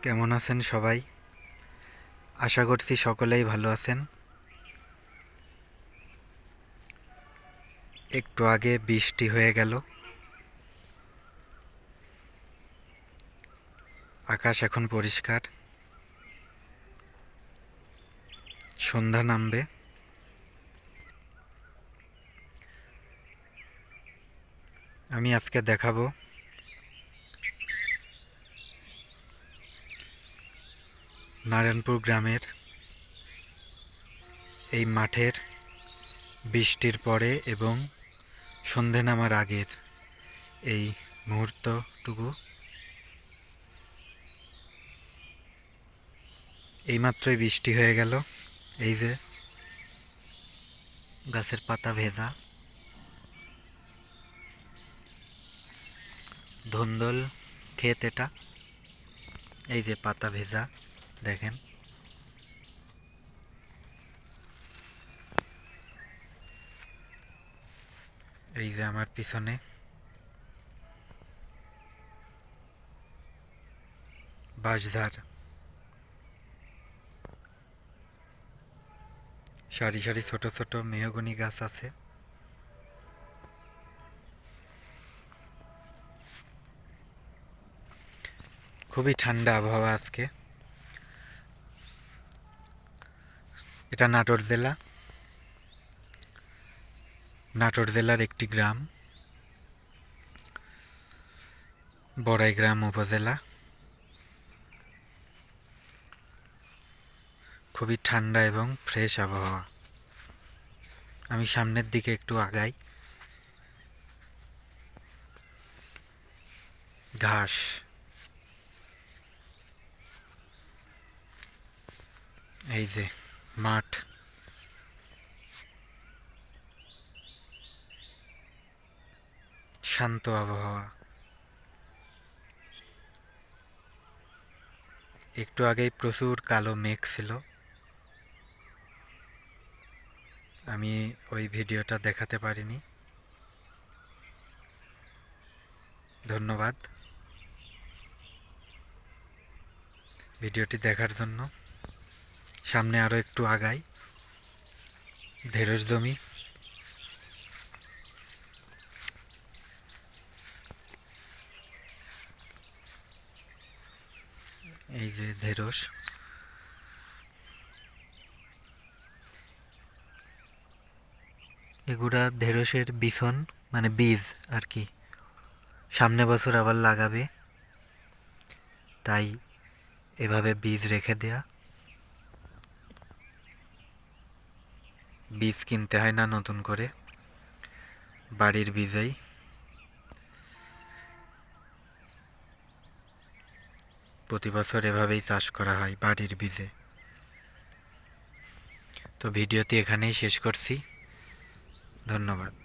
কেমন আছেন সবাই? আশা করছি সকলেই ভালো আছেন। একটু আগে বৃষ্টি হয়ে গেল, আকাশ এখন পরিষ্কার। সন্ধ্যা নামবে। আমি আজকে দেখাবো নারায়ণপুর গ্রামের এই মাঠের বৃষ্টির পরে এবং সন্ধে নামার আগের এই মুহূর্তটুকু। এইমাত্রই বৃষ্টি হয়ে গেল। এই যে গাছের পাতা ভেজা, ধুন্দল ক্ষেত এটা। এই যে পাতা ভেজা, দেখেন। এই যে আমার পিছনে বাঁশঝাড়, সারি সারি ছোট ছোট মেহগনি গাছ আছে। খুবই ঠান্ডা আবহাওয়া আজকে। এটা নাটোর জেলা, নাটোর জেলার একটি গ্রাম, বড়াইগ্রাম উপজেলা। খুবই ঠান্ডা এবং ফ্রেশ আবহাওয়া। আমি সামনের দিকে একটু আগাই। ঘাস, এই যে মাঠ, শান্ত আবহাওয়া। একটু আগেই প্রচুর কালো মেঘ ছিল, আমি ওই ভিডিওটা দেখাতে পারিনি। ধন্যবাদ ভিডিওটি দেখার জন্য। সামনে আরও একটু আগাই। ঢেঁড়স জমি, এই যে ঢেঁড়স। এগুলা ঢেঁড়সের বিছন, মানে বীজ আর কি। সামনে বছর আবার লাগাবে, তাই এভাবে বীজ রেখে দেয়া। বীজ কিনতে হয় না নতুন করে, বাড়ির বীজেই। প্রতি বছর এভাবেই চাষ করা হয় বাড়ির বীজে। তো ভিডিওটি এখানেই শেষ করছি। ধন্যবাদ।